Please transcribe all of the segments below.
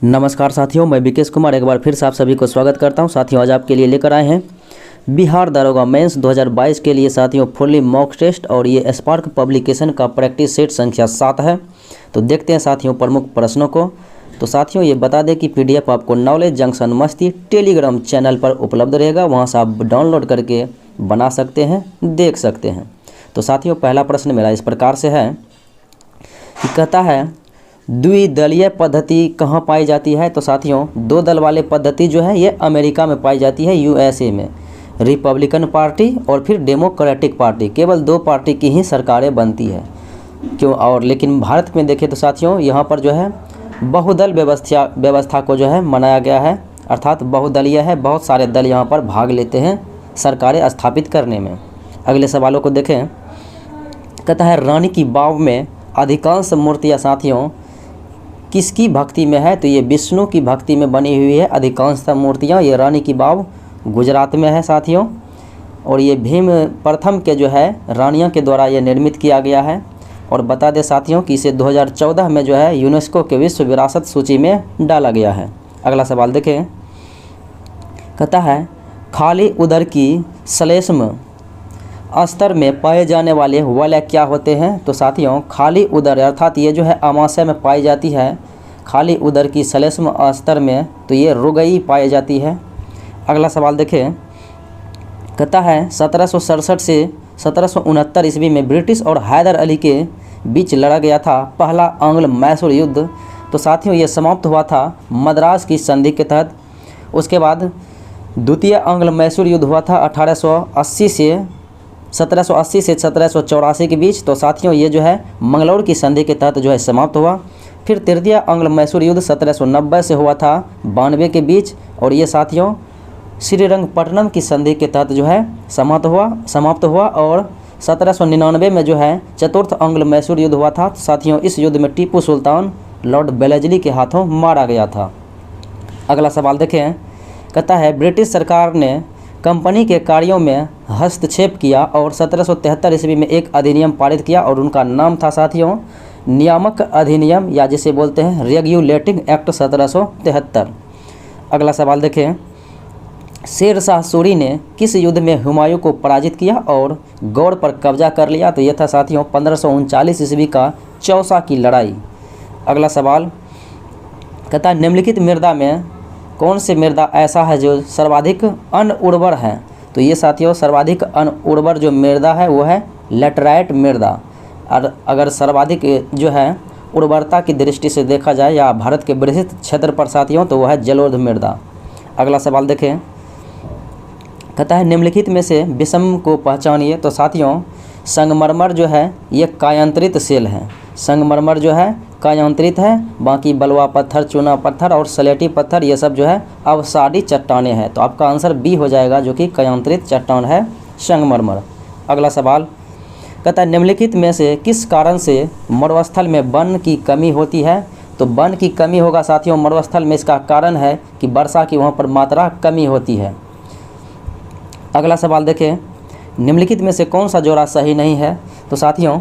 नमस्कार साथियों, मैं विकेश कुमार एक बार फिर से आप सभी को स्वागत करता हूं। साथियों, आज आपके लिए लेकर आए हैं बिहार दारोगा मेंस 2022 के लिए साथियों फुल्ली मॉक टेस्ट और ये स्पार्क पब्लिकेशन का प्रैक्टिस सेट संख्या 7 है। तो देखते हैं साथियों प्रमुख प्रश्नों को। तो साथियों ये बता दें कि PDF आपको नॉलेज जंक्शन मस्ती टेलीग्राम चैनल पर उपलब्ध रहेगा, वहाँ से आप डाउनलोड करके बना सकते हैं, देख सकते हैं। तो साथियों पहला प्रश्न मेरा इस प्रकार से है कि कहता है द्विदलीय पद्धति कहाँ पाई जाती है। तो साथियों दो दल वाले पद्धति जो है ये अमेरिका में पाई जाती है, USA में। रिपब्लिकन पार्टी और फिर डेमोक्रेटिक पार्टी, केवल दो पार्टी की ही सरकारें बनती है क्यों। और लेकिन भारत में देखें तो साथियों यहाँ पर जो है बहुदल व्यवस्था को जो है मनाया गया है, अर्थात बहुदलीय है, बहुत सारे दल यहाँ पर भाग लेते हैं सरकारें स्थापित करने में। अगले सवालों को देखें। कहता है रानी की वाव में अधिकांश मूर्तियाँ साथियों किसकी भक्ति में है। तो ये विष्णु की भक्ति में बनी हुई है अधिकांशतः मूर्तियाँ। ये रानी की वाव गुजरात में है साथियों, और ये भीम प्रथम के जो है रानियों के द्वारा ये निर्मित किया गया है। और बता दें साथियों कि इसे 2014 में जो है यूनेस्को के विश्व विरासत सूची में डाला गया है। अगला सवाल देखें। कहता है खाली उदर की श्लेष्म अस्तर में पाए जाने वाले वलय क्या होते हैं। तो साथियों खाली उदर अर्थात ये जो है आमाशय में पाई जाती है, खाली उदर की श्लेष्म अस्तर में तो ये रुगई पाई जाती है। अगला सवाल देखें। कहता है 1767 से 1769 ईस्वी में ब्रिटिश और हैदर अली के बीच लड़ा गया था पहला आंग्ल मैसूर युद्ध। तो साथियों ये समाप्त हुआ था मद्रास की संधि के तहत। उसके बाद द्वितीय आंग्ल मैसूर युद्ध हुआ था 1780 से 1784 के बीच। तो साथियों ये जो है मंगलौर की संधि के तहत जो है समाप्त हुआ। फिर तृतीय आंग्ल मैसूर युद्ध 1790 से हुआ था 92 के बीच, और ये साथियों श्रीरंगपट्टनम की संधि के तहत जो है समाप्त हुआ। और 1799 में जो है चतुर्थ आंग्ल मैसूर युद्ध हुआ था। साथियों इस युद्ध में टीपू सुल्तान लॉर्ड बेलेजली के हाथों मारा गया था। अगला सवाल देखें। कहता है ब्रिटिश सरकार ने कंपनी के कार्यों में हस्तक्षेप किया और 1773 ईस्वी में एक अधिनियम पारित किया, और उनका नाम था साथियों नियामक अधिनियम, या जिसे बोलते हैं रेगुलेटिंग एक्ट 1773। अगला सवाल देखें। शेर शाह सूरी ने किस युद्ध में हुमायूं को पराजित किया और गौड़ पर कब्जा कर लिया। तो यह था साथियों 1539 ईस्वी का चौसा की लड़ाई। अगला सवाल कहता है निम्नलिखित मृदा में कौन से मृदा ऐसा है जो सर्वाधिक अनउर्वर है। तो ये साथियों सर्वाधिक अनउर्वर जो मृदा है वो है लेटराइट मृदा। और अगर सर्वाधिक जो है उर्वरता की दृष्टि से देखा जाए या भारत के विस्तृत क्षेत्र पर साथियों तो वह है जलोढ़ मृदा। अगला सवाल देखें। कहता है निम्नलिखित में से विषम को पहचानिए। तो साथियों संगमरमर जो है ये कायांतरित सेल है, संगमरमर जो है कायांतरित है, बाकी बलुआ पत्थर, चूना पत्थर और सलेटी पत्थर ये सब जो है अवसादी चट्टानें हैं। तो आपका आंसर बी हो जाएगा जो कि कायांतरित चट्टान है संगमरमर। अगला सवाल कहता है निम्नलिखित में से किस कारण से मरुस्थल में वन की कमी होती है। तो वन की कमी होगा साथियों मरुस्थल में, इसका कारण है कि वर्षा की वहाँ पर मात्रा कमी होती है। अगला सवाल देखें। निम्नलिखित में से कौन सा जोड़ा सही नहीं है। तो साथियों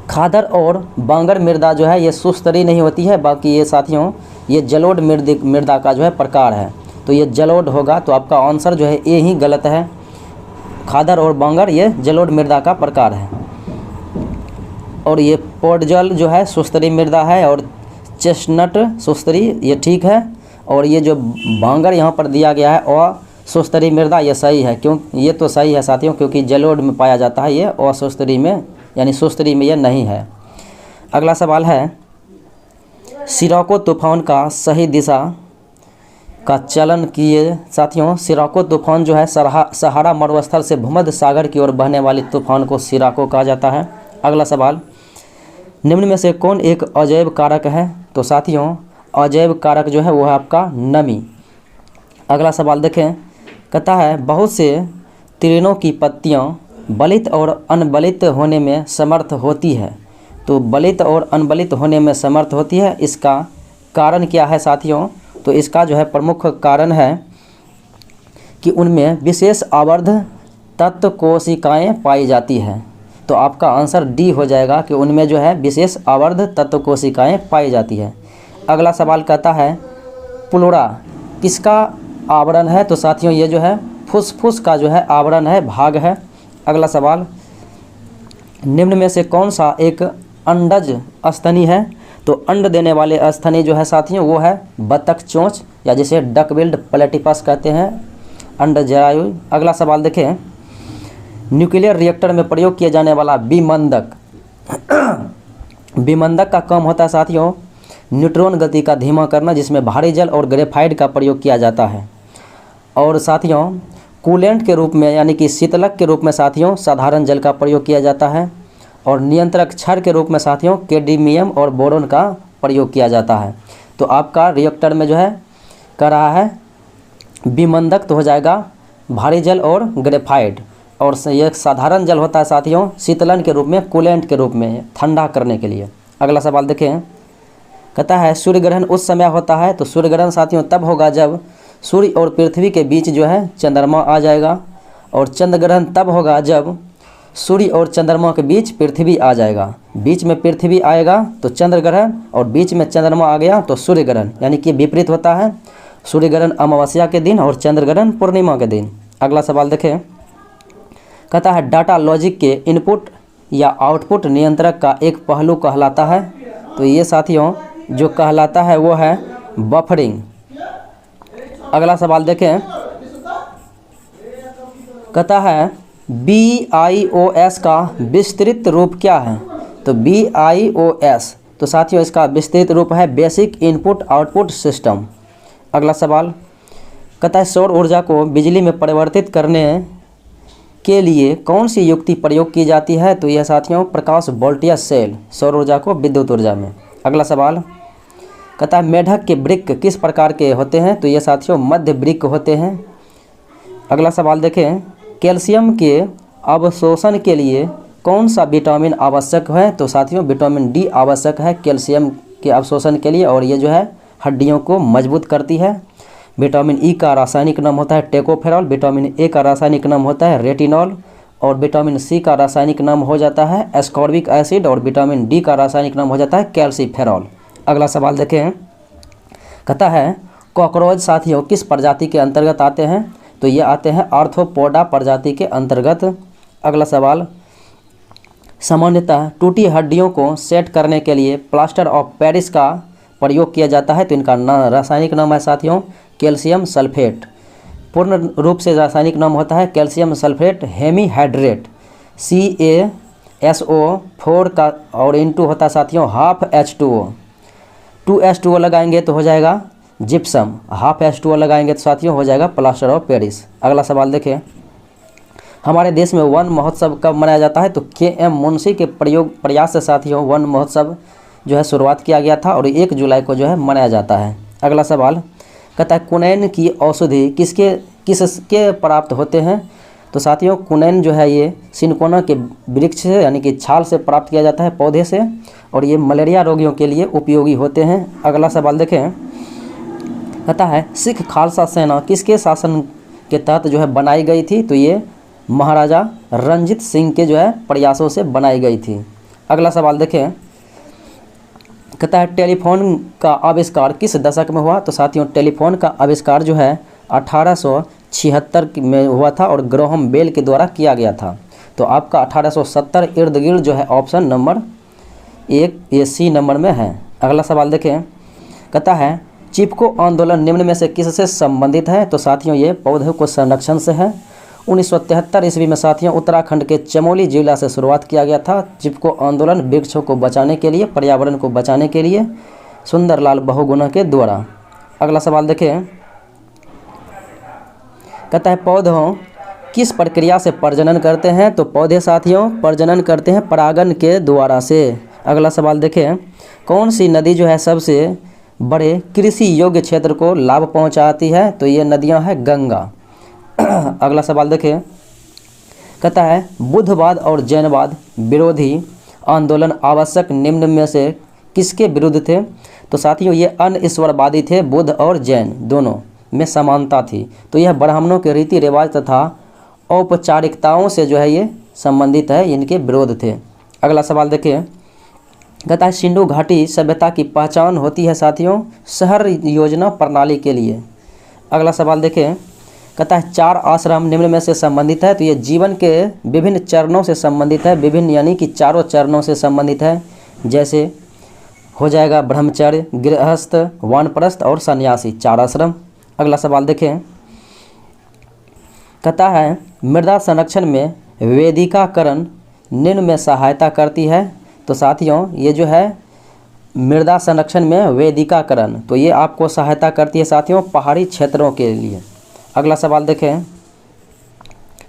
खादर और बांगर मृदा जो है ये सुस्तरी नहीं होती है, बाकी ये साथियों ये जलोढ़ मृदा का जो है प्रकार है, तो ये जलोढ़ होगा। तो आपका आंसर जो है ए ही गलत है। खादर और बांगर ये जलोढ़ मृदा का प्रकार है, और ये पोडजल जो है सुस्तरी मृदा है, और चेस्टनट सुस्तरी ये ठीक है, और ये जो बांगर यहाँ पर दिया गया है और सुस्तरी मृदा ये सही है। क्यों ये तो सही है साथियों क्योंकि जलोढ़ में पाया जाता है ये, और सुस्तरी में यानी सुस्तरी में ये नहीं है। अगला सवाल है सिराको तूफान का सही दिशा का चलन किए। साथियों सिराको तूफान जो है सहारा मरुस्थल से भूमध्य सागर की ओर बहने वाली तूफान को सिराको कहा जाता है। अगला सवाल निम्न में से कौन एक अजैव कारक है। तो साथियों अजैव कारक जो है वो है आपका नमी। अगला सवाल देखें। कहता है बहुत से तीनों की पत्तियां बलित और अनबलित होने में समर्थ होती है। तो बलित और अनबलित होने में समर्थ होती है, इसका कारण क्या है साथियों। तो इसका जो है प्रमुख कारण है कि उनमें विशेष आवर्ध तत्व कोशिकाएं पाई जाती है। तो आपका आंसर डी हो जाएगा कि उनमें जो है विशेष आवर्ध तत्व कोशिकाएं पाई जाती है। अगला सवाल कहता है प्लूरा किसका आवरण है? तो साथियों ये जो है फुसफुस का जो है आवरण है, भाग है। अगला सवाल, निम्न में से कौन सा एक अंडज स्तनी है? तो अंड देने वाले स्तनी जो है साथियों वो है बतख चोंच, या जिसे डक बिल्ड प्लेटिपस कहते हैं, अंड जरायु। अगला सवाल देखें, न्यूक्लियर रिएक्टर में प्रयोग किया जाने वाला विमंदक विमंदक का काम होता है साथियों न्यूट्रॉन गति का धीमा करना, जिसमें भारी जल और ग्रेफाइट का प्रयोग किया जाता है। और साथियों कूलेंट के रूप में यानी कि शीतलक के रूप में साथियों साधारण जल का प्रयोग किया जाता है। और नियंत्रक क्षार के रूप में साथियों कैडमियम और बोरोन का प्रयोग किया जाता है। तो आपका रिएक्टर में जो है कर रहा है विमंदक, तो हो जाएगा भारी जल और ग्रेफाइट। और ये साधारण जल होता है साथियों शीतलन के रूप में, कूलेंट के रूप में, ठंडा करने के लिए। अगला सवाल देखें, कहता है सूर्य ग्रहण उस समय होता है? तो सूर्य ग्रहण साथियों तब होगा जब सूर्य और पृथ्वी के बीच जो है चंद्रमा आ जाएगा। और चंद्र ग्रहण तब होगा जब सूर्य और चंद्रमा के बीच पृथ्वी आ जाएगा। बीच में पृथ्वी आएगा तो चंद्र ग्रहण, और बीच में चंद्रमा आ गया तो सूर्य ग्रहण, यानी कि विपरीत होता है। सूर्य ग्रहण अमावस्या के दिन और चंद्र ग्रहण पूर्णिमा के दिन। अगला सवाल देखें, कहता है डाटा लॉजिक के इनपुट या आउटपुट नियंत्रक का एक पहलू कहलाता है? तो ये साथियों जो कहलाता है वो है बफरिंग। अगला सवाल देखें, कहता है BIOS का विस्तृत रूप क्या है? तो BIOS तो साथियों इसका विस्तृत रूप है बेसिक इनपुट आउटपुट सिस्टम। अगला सवाल, कहता है सौर ऊर्जा को बिजली में परिवर्तित करने के लिए कौन सी युक्ति प्रयोग की जाती है? तो यह साथियों प्रकाश वोल्टेज सेल, सौर ऊर्जा को विद्युत ऊर्जा में। अगला सवाल, कहता है मेढक के वृक्क किस प्रकार के होते हैं? तो ये साथियों मध्य वृक्क होते हैं। अगला सवाल देखें, कैल्शियम के अवशोषण के लिए कौन सा विटामिन आवश्यक है? तो साथियों विटामिन डी आवश्यक है कैल्शियम के अवशोषण के लिए, और ये जो है हड्डियों को मजबूत करती है। विटामिन ई का रासायनिक नाम होता है टेकोफेरॉल, विटामिन ए का रासायनिक नाम होता है रेटिनॉल, और विटामिन सी का रासायनिक नाम हो जाता है एस्कॉर्बिक एसिड, और विटामिन डी का रासायनिक नाम हो जाता है कैल्सीफेरॉल। अगला सवाल देखें, कहता है कॉकरोच साथियों किस प्रजाति के अंतर्गत आते हैं? तो ये आते हैं आर्थ्रोपोडा प्रजाति के अंतर्गत। अगला सवाल, सामान्यतः टूटी हड्डियों को सेट करने के लिए प्लास्टर ऑफ पेरिस का प्रयोग किया जाता है। तो इनका रासायनिक नाम है साथियों कैल्शियम सल्फेट। पूर्ण रूप से रासायनिक नाम होता है कैल्शियम सल्फेट हेमीहाइड्रेट, CaSO4 का, और इनटू होता है साथियों हाफ H2O। 2H2O लगाएंगे तो हो जाएगा जिप्सम, हाफ H2O लगाएंगे तो साथियों हो जाएगा प्लास्टर ऑफ पेरिस। अगला सवाल देखें, हमारे देश में वन महोत्सव कब मनाया जाता है? तो KM मुंशी के प्रयास से साथियों वन महोत्सव जो है शुरुआत किया गया था, और 1 जुलाई को जो है मनाया जाता है। अगला सवाल, कहता है कुनैन की औषधि किसके प्राप्त होते हैं? तो साथियों कुनैन जो है ये सिनकोना के वृक्ष से यानी कि छाल से प्राप्त किया जाता है, पौधे से, और ये मलेरिया रोगियों के लिए उपयोगी होते हैं। अगला सवाल देखें, कहता है सिख खालसा सेना किसके शासन के तहत जो है बनाई गई थी? तो ये महाराजा रंजीत सिंह के जो है प्रयासों से बनाई गई थी। अगला सवाल देखें, कहता है टेलीफोन का आविष्कार किस दशक में हुआ? तो साथियों टेलीफोन का आविष्कार जो है 1876 में हुआ था, और ग्राहम बेल के द्वारा किया गया था। तो आपका 1870 इर्द गिर्द जो है ऑप्शन नंबर 1 ये C नंबर में है। अगला सवाल देखें, कहता है चिपको आंदोलन निम्न में से किससे संबंधित है? तो साथियों ये पौधों को संरक्षण से है। 1973 ईस्वी में साथियों उत्तराखंड के चमोली जिला से शुरुआत किया गया था चिपको आंदोलन, वृक्षों को बचाने के लिए, पर्यावरण को बचाने के लिए, सुंदरलाल बहुगुणा के द्वारा। अगला सवाल देखें, कहता है पौधों किस प्रक्रिया से प्रजनन करते हैं? तो पौधे साथियों प्रजनन करते हैं परागन के द्वारा से। अगला सवाल देखें, कौन सी नदी जो है सबसे बड़े कृषि योग्य क्षेत्र को लाभ पहुंचाती है? तो ये नदियां हैं गंगा। अगला सवाल देखें, कहता है बुद्धवाद और जैनवाद विरोधी आंदोलन आवश्यक निम्न में से किसके विरुद्ध थे? तो साथियों ये अनईश्वरवादी थे, बुद्ध और जैन दोनों में समानता थी। तो यह ब्राह्मणों के रीति रिवाज तथा औपचारिकताओं से जो है ये संबंधित है, इनके विरोध थे। अगला सवाल देखिए, कहता है सिंधु घाटी सभ्यता की पहचान होती है साथियों शहर योजना प्रणाली के लिए। अगला सवाल देखें, कहता है 4 आश्रम निम्न में से संबंधित है, तो ये जीवन के विभिन्न चरणों से संबंधित है, विभिन्न यानी कि चारों चरणों से संबंधित है। जैसे हो जाएगा ब्रह्मचर्य, गृहस्थ, वानप्रस्थ और सन्यासी, 4 आश्रम। अगला सवाल देखें, कहता है मृदा संरक्षण में वेदिकाकरण निम्न में सहायता करती है। तो साथियों ये जो है मृदा संरक्षण में वेदिकाकरण, तो ये आपको सहायता करती है साथियों पहाड़ी क्षेत्रों के लिए। अगला सवाल देखें,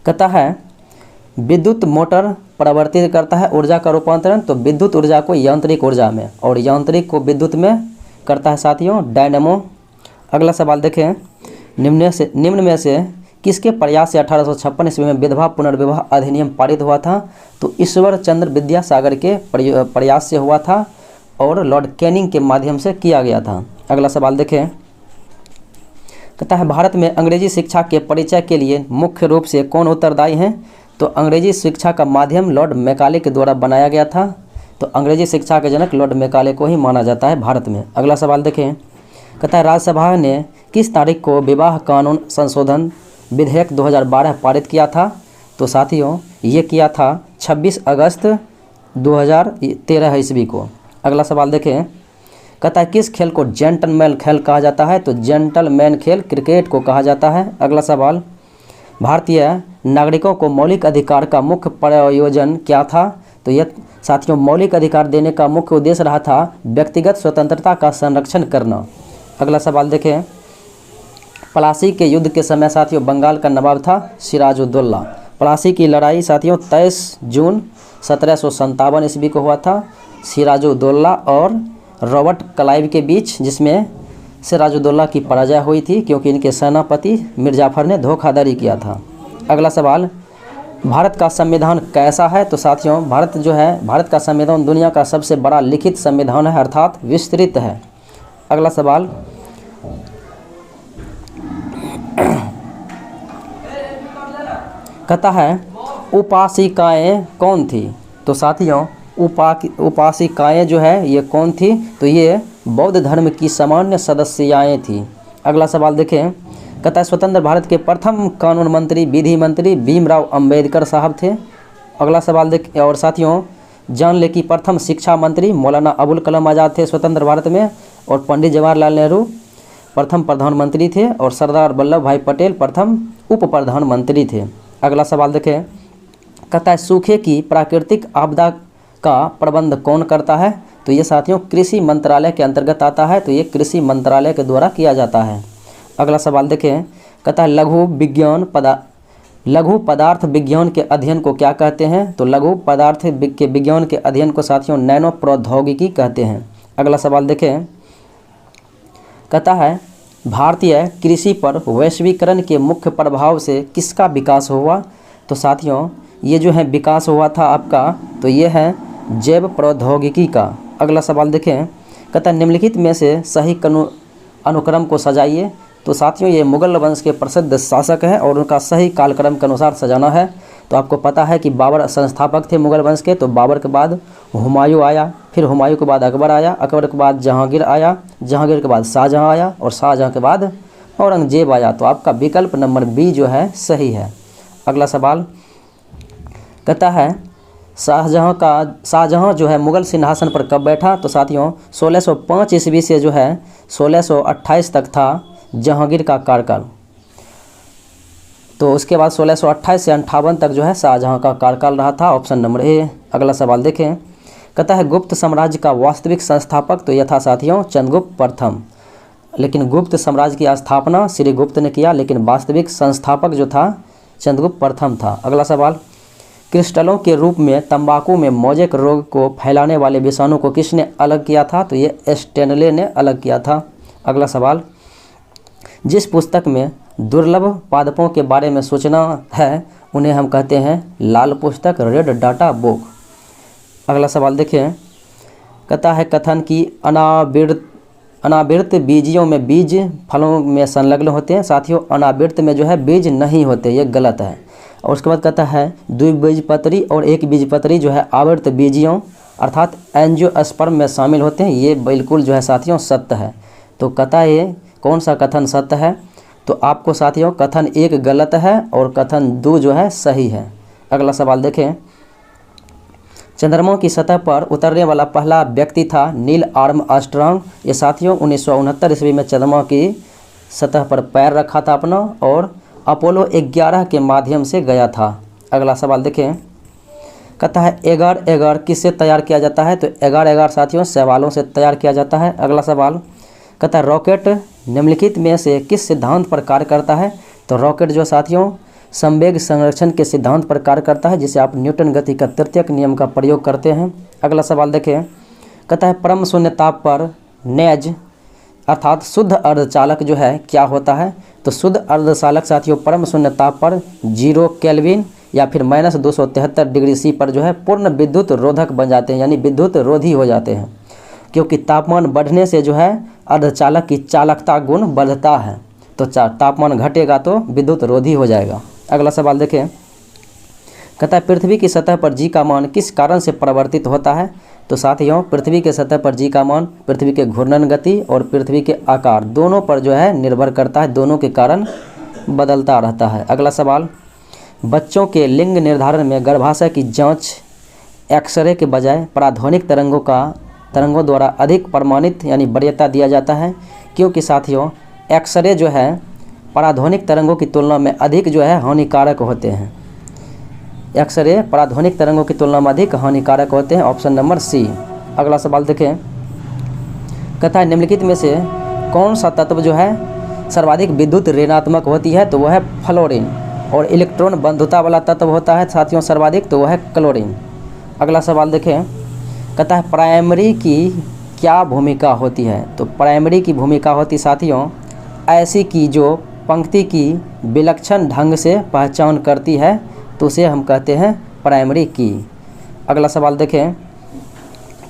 कहता है विद्युत मोटर परिवर्तित करता है ऊर्जा का रूपांतरण, तो विद्युत ऊर्जा को यांत्रिक ऊर्जा में और यांत्रिक को विद्युत में करता है साथियों डायनेमो। अगला सवाल देखें, निम्न में से किसके प्रयास से 1856 ईस्वी में विधवा पुनर्विवाह अधिनियम पारित हुआ था? तो ईश्वर चंद्र विद्यासागर के प्रयास से हुआ था और लॉर्ड कैनिंग के माध्यम से किया गया था। अगला सवाल देखें, कहता है भारत में अंग्रेजी शिक्षा के परिचय के लिए मुख्य रूप से कौन उत्तरदायी हैं? तो अंग्रेजी शिक्षा का माध्यम लॉर्ड मैकाले के द्वारा बनाया गया था, तो अंग्रेजी शिक्षा के जनक लॉर्ड मैकाले को ही माना जाता है भारत में। अगला सवाल देखें, कहता है राज्यसभा ने किस तारीख को विवाह कानून संशोधन विधेयक 2012 पारित किया था? तो साथियों ये किया था 26 अगस्त 2013 ईस्वी को। अगला सवाल देखें, कहता है किस खेल को जेंटलमैन खेल कहा जाता है? तो जेंटलमैन खेल क्रिकेट को कहा जाता है। अगला सवाल, भारतीय नागरिकों को मौलिक अधिकार का मुख्य प्रयोजन क्या था? तो यह साथियों मौलिक अधिकार देने का मुख्य उद्देश्य रहा था व्यक्तिगत स्वतंत्रता का संरक्षण करना। अगला सवाल देखें, प्लासी के युद्ध के समय साथियों बंगाल का नवाब था सिराजुद्दौला। प्लासी की लड़ाई साथियों 23 जून 1757 ईस्वी को हुआ था सिराजुद्दौला और रॉबर्ट क्लाइव के बीच, जिसमें सिराजुद्दौला की पराजय हुई थी क्योंकि इनके सेनापति मिर्जाफर ने धोखाधड़ी किया था। अगला सवाल, भारत का संविधान कैसा है? तो साथियों भारत का संविधान दुनिया का सबसे बड़ा लिखित संविधान है, अर्थात विस्तृत है। अगला सवाल, कहता है उपासिकाएँ कौन थी? तो साथियों उपासिकाएँ जो है ये कौन थी? तो ये बौद्ध धर्म की सामान्य सदस्याएँ थी। अगला सवाल देखें, कहता है स्वतंत्र भारत के प्रथम कानून मंत्री विधि मंत्री भीमराव अंबेडकर साहब थे। अगला सवाल देखें, और साथियों जान ले कि प्रथम शिक्षा मंत्री मौलाना अबुल कलाम आज़ाद थे स्वतंत्र भारत में, और पंडित जवाहरलाल नेहरू प्रथम प्रधानमंत्री थे, और सरदार वल्लभ भाई पटेल प्रथम उप प्रधानमंत्री थे। अगला सवाल देखें, कहता है सूखे की प्राकृतिक आपदा का प्रबंध कौन करता है? तो ये साथियों कृषि मंत्रालय के अंतर्गत आता है, तो ये कृषि मंत्रालय के द्वारा किया जाता है। अगला सवाल देखें, कहता है लघु पदार्थ विज्ञान के अध्ययन को क्या कहते हैं? तो लघु पदार्थ के विज्ञान के अध्ययन को साथियों नैनो प्रौद्योगिकी कहते हैं। अगला सवाल देखें, कहता है भारतीय कृषि पर वैश्वीकरण के मुख्य प्रभाव से किसका विकास हुआ? तो साथियों ये जो है विकास हुआ था आपका, तो ये है जैव प्रौद्योगिकी का। अगला सवाल देखें, कहता है निम्नलिखित में से सही अनुक्रम को सजाइए। तो साथियों ये मुगल वंश के प्रसिद्ध शासक हैं और उनका सही कालक्रम के अनुसार सजाना है। तो आपको पता है कि बाबर संस्थापक थे मुगल वंश के, तो बाबर के बाद हुमायूं आया, फिर हुमायूं के बाद अकबर आया, अकबर के बाद जहांगीर आया, जहांगीर के बाद शाहजहां आया, और शाहजहां के बाद औरंगजेब आया। तो आपका विकल्प नंबर बी जो है सही है। अगला सवाल कहता है शाहजहां जो है मुगल सिंहासन पर कब बैठा? तो साथियों 1605 ईस्वी से जो है 1628 तक था जहांगीर का कार्यकाल। तो उसके बाद 1628 से 58 तक जो है शाहजहां का कार्यकाल रहा था, ऑप्शन नंबर ए। अगला सवाल देखें, कहता है गुप्त साम्राज्य का वास्तविक संस्थापक? तो यह था साथियों चंद्रगुप्त प्रथम, लेकिन गुप्त साम्राज्य की स्थापना श्री गुप्त ने किया, लेकिन वास्तविक संस्थापक जो था चंद्रगुप्त प्रथम था। अगला सवाल, क्रिस्टलों के रूप में तंबाकू में मोज़ेक रोग को फैलाने वाले विषाणु को किसने अलग किया था? तो ये स्टेनले ने अलग किया था। अगला सवाल, जिस पुस्तक में दुर्लभ पादपों के बारे में सूचना है उन्हें हम कहते हैं लाल पुस्तक, रेड डाटा बुक। अगला सवाल देखें, कहता है कथन की अनावृत बीजियों में बीज फलों में संलग्न होते हैं। साथियों अनावृत में जो है बीज नहीं होते, ये गलत है। और उसके बाद कहता है द्विबीजपत्री और एक बीजपत्री जो है आवृत बीजियों अर्थात एंजियोस्पर्म में शामिल होते हैं, ये बिल्कुल जो है साथियों सत्य है। तो कहता है ये कौन सा कथन सत्य है? तो आपको साथियों कथन 1 गलत है और कथन 2 जो है सही है। अगला सवाल देखें, चंद्रमा की सतह पर उतरने वाला पहला व्यक्ति था नील आर्मस्ट्रांग। ये साथियों 1969 ईस्वी में चंद्रमा की सतह पर पैर रखा था अपना और अपोलो 11 के माध्यम से गया था। अगला सवाल देखें, कहता है एगार एगार किससे तैयार किया जाता है? तो एगार एगार साथियों शैवालों से तैयार किया जाता है। अगला सवाल कहता है रॉकेट निम्नलिखित में से किस सिद्धांत पर कार्य करता है? तो रॉकेट जो साथियों संवेग संरक्षण के सिद्धांत पर कार्य करता है, जिसे आप न्यूटन गति का तृतीयक नियम का प्रयोग करते हैं। अगला सवाल देखें, कहता है परम शून्य ताप पर नेज अर्थात शुद्ध अर्धचालक जो है क्या होता है? तो शुद्ध अर्धचालक साथियों परम शून्य ताप पर 0 केल्विन या फिर -273 डिग्री सी पर जो है पूर्ण विद्युत रोधक बन जाते हैं, यानी विद्युत रोधी हो जाते हैं, क्योंकि तापमान बढ़ने से जो है अर्धचालक की चालकता गुण बढ़ता है। तो तापमान घटेगा तो विद्युत रोधी हो जाएगा। अगला सवाल देखें, कहता है पृथ्वी की सतह पर जी का मान किस कारण से परिवर्तित होता है? तो साथियों पृथ्वी के सतह पर जी का मान पृथ्वी के घूर्णन गति और पृथ्वी के आकार दोनों पर जो है निर्भर करता है, दोनों के कारण बदलता रहता है। अगला सवाल, बच्चों के लिंग निर्धारण में गर्भाशय की जांच एक्सरे के बजाय पराध्वनिक तरंगों द्वारा अधिक प्रमाणित यानी वरीयता दिया जाता है, क्योंकि साथियों एक्सरे जो है पराध्वनिक तरंगों की तुलना में अधिक जो है हानिकारक होते हैं। एक्सरे पराध्वनिक तरंगों की तुलना में अधिक हानिकारक होते हैं, ऑप्शन नंबर सी। अगला सवाल देखें, कहता है निम्नलिखित में से कौन सा तत्व जो है सर्वाधिक विद्युत ऋणात्मक होती है? तो वह है फ्लोरीन। और इलेक्ट्रॉन बंधुता वाला तत्व होता है साथियों सर्वाधिक, तो वह है क्लोरीन। अगला सवाल देखें, कहता है प्राइमरी की क्या भूमिका होती है? तो प्राइमरी की भूमिका होती साथियों ऐसी की जो पंक्ति की विलक्षण ढंग से पहचान करती है, तो उसे हम कहते हैं प्राइमरी की। अगला सवाल देखें,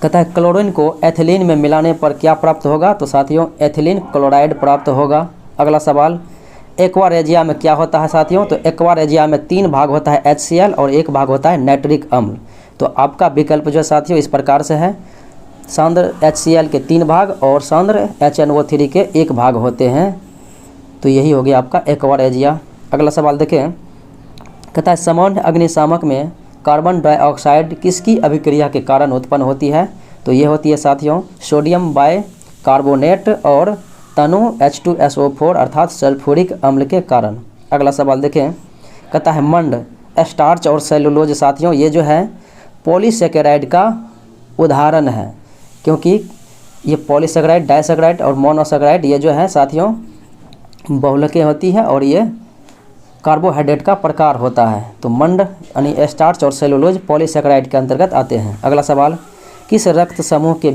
कहता है क्लोरीन को एथिलीन में मिलाने पर क्या प्राप्त होगा? तो साथियों एथिलीन क्लोराइड प्राप्त होगा। अगला सवाल, एक्वा रेजिया में क्या होता है साथियों? तो एक्वा रेजिया में 3 भाग होता है HCl और 1 भाग होता है नाइट्रिक अम्ल। तो आपका विकल्प जो साथियों इस प्रकार से है, सांद्र HCl के 3 भाग और सांद्र HNO3 के 1 भाग होते हैं। तो यही हो गया आपका एक्वा रेजिया। अगला सवाल देखें, कहता है सामान्य अग्निशामक में कार्बन डाइऑक्साइड किसकी अभिक्रिया के कारण उत्पन्न होती है? तो ये होती है साथियों सोडियम बाइकार्बोनेट और तनु H2SO4 अर्थात सल्फ्यूरिक अम्ल के कारण। अगला सवाल देखें, कहता है मंड स्टार्च और सेलुलोज साथियों ये जो है पॉलीसेकेराइड का उदाहरण है, क्योंकि ये पॉलीसेकेराइड डाइसेकेराइड और मोनोसेकेराइड ये जो है साथियों बहुलकें होती है और ये कार्बोहाइड्रेट का प्रकार होता है। तो मंड यानी स्टार्च और सेलुलोज पॉलीसेकेराइड के अंतर्गत आते हैं। अगला सवाल, किस रक्त समूह के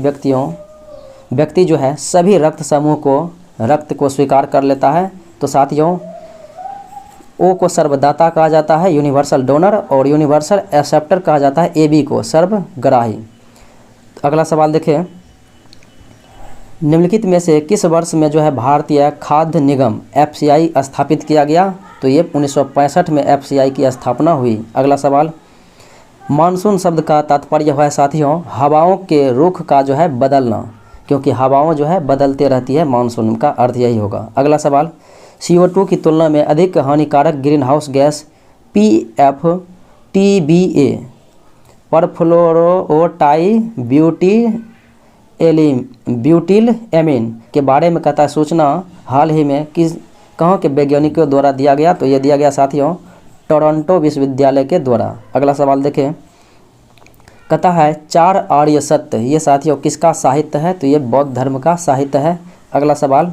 व्यक्ति जो है सभी रक्त समूह को रक्त को स्वीकार कर लेता है? तो साथियों ओ को सर्वदाता कहा जाता है यूनिवर्सल डोनर, और यूनिवर्सल एक्सेप्टर कहा जाता है AB को सर्वग्राही। अगला सवाल देखें, निम्नलिखित में से किस वर्ष में जो है भारतीय खाद्य निगम FCI स्थापित किया गया? तो ये 1965 में FCI की स्थापना हुई। अगला सवाल, मानसून शब्द का तात्पर्य है साथियों हवाओं के रुख का जो है बदलना, क्योंकि हवाओं जो है बदलते रहती है, मानसून का अर्थ यही होगा। अगला सवाल, CO2 की तुलना में अधिक हानिकारक green house gas PFTBA perfluorotributylamine के बारे में कहता है सूचना हाल ही में कहाँ के वैज्ञानिकों द्वारा दिया गया? तो ये दिया गया साथियों टोरंटो विश्वविद्यालय के द्वारा। अगला सवाल देखें, कहता है 4 आर्य सत्य ये साथियों किसका साहित्य है? तो ये बौद्ध धर्म का साहित्य है। अगला सवाल,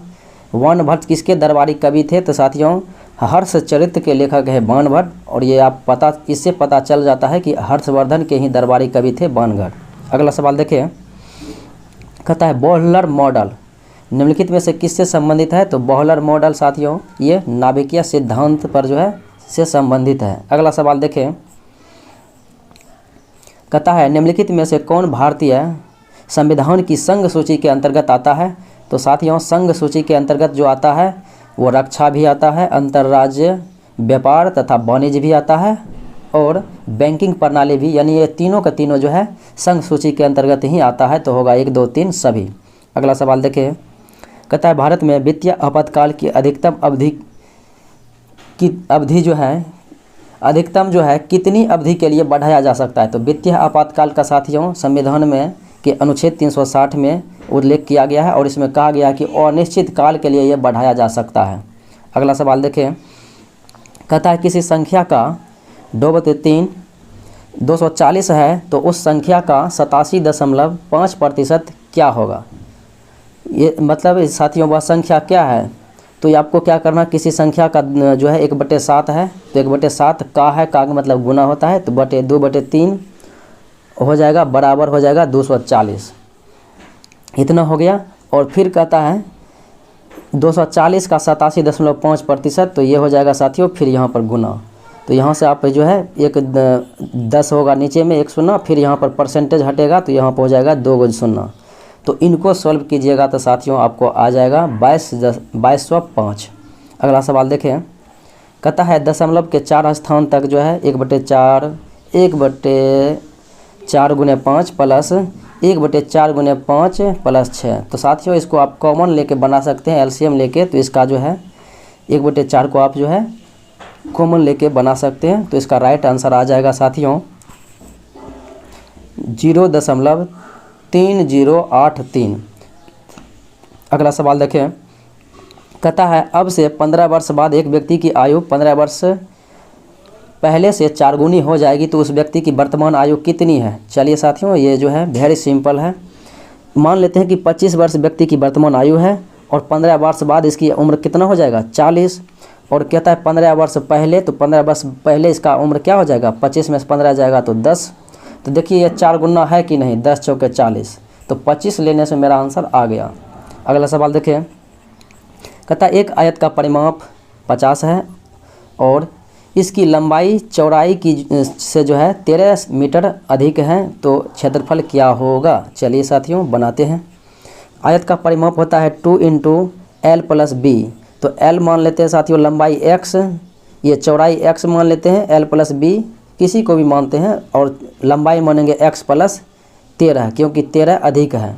बाणभट्ट किसके दरबारी कवि थे? तो साथियों हर्षचरित्र के लेखक है बाणभट्ट, और ये इससे पता चल जाता है कि हर्षवर्धन के ही दरबारी कवि थे बाणभट्ट। अगला सवाल देखें, कहता है बोहलर मॉडल निम्नलिखित में से किससे संबंधित है? तो बोहलर मॉडल साथियों ये नाभिकीय सिद्धांत पर जो है से संबंधित है। अगला सवाल देखें, कहता है निम्नलिखित में से कौन भारतीय संविधान की संघ सूची के अंतर्गत आता है? तो साथियों संघ सूची के अंतर्गत जो आता है वो रक्षा भी आता है, अंतर्राज्यीय व्यापार तथा वाणिज्य भी आता है, और बैंकिंग प्रणाली भी, यानी ये तीनों का तीनों जो है संघ सूची के अंतर्गत ही आता है, तो होगा 1, 2, 3 सभी। अगला सवाल देखिए, कहता है भारत में वित्तीय आपातकाल की अधिकतम जो है कितनी अवधि के लिए बढ़ाया जा सकता है। तो वित्तीय आपातकाल का साथियों संविधान में के अनुच्छेद 360 में उल्लेख किया गया है और इसमें कहा गया है कि अनिश्चित काल के लिए यह बढ़ाया जा सकता है। अगला सवाल देखिए, कहता है किसी संख्या का 2/3 240 है तो उस संख्या का 87.5% क्या होगा। ये मतलब साथियों वह संख्या क्या है, तो ये आपको क्या करना, किसी संख्या का जो है 1/7 है तो 1/7 का है, का मतलब गुना होता है, तो 2/3 हो जाएगा, बराबर हो जाएगा 240, इतना हो गया। और फिर कहता है 240 का 87.5%, तो ये हो जाएगा साथियों फिर यहाँ पर गुना। तो यहाँ से आप जो है एक 10 होगा नीचे में 1 शून्य, फिर यहाँ पर परसेंटेज हटेगा तो यहाँ पर हो जाएगा 2 शून्य। तो इनको सॉल्व कीजिएगा तो साथियों आपको आ जाएगा 2205। अगला सवाल देखें, कहता है दशमलव के 4 स्थान तक जो है 1/4 1/4 गुने 5 प्लस 1/4 गुने 5 प्लस 6। तो साथियों इसको आप कॉमन लेके बना सकते हैं, एलसीएम लेके, तो इसका जो है 1/4 को आप जो है कॉमन लेके बना सकते हैं। तो इसका राइट आंसर आ जाएगा साथियों 0.3083। अगला सवाल देखें, कहता है अब से 15 वर्ष बाद एक व्यक्ति की आयु 15 वर्ष पहले से 4 गुनी हो जाएगी तो उस व्यक्ति की वर्तमान आयु कितनी है। चलिए साथियों ये जो है वेरी सिंपल है। मान लेते हैं कि 25 वर्ष व्यक्ति की वर्तमान आयु है और 15 वर्ष बाद इसकी उम्र कितना हो जाएगा 40। और कहता है 15 वर्ष पहले, तो 15 वर्ष पहले इसका उम्र क्या हो जाएगा, 25 में से 15 जाएगा तो 10। तो देखिए ये 4 गुना है कि नहीं, 10 चौके 40, तो 25 लेने से मेरा आंसर आ गया। अगला सवाल देखिए, कहता है एक आयत का परिमाप 50 है और इसकी लंबाई चौड़ाई की से जो है 13 मीटर अधिक है, तो क्षेत्रफल क्या होगा। चलिए साथियों बनाते हैं। आयत का परिमाप होता है 2 × L + B। तो L मान लेते हैं साथियों लंबाई x, ये चौड़ाई x मान लेते हैं, L + B किसी को भी मानते हैं, और लंबाई मानेंगे x + 13 क्योंकि 13 अधिक है,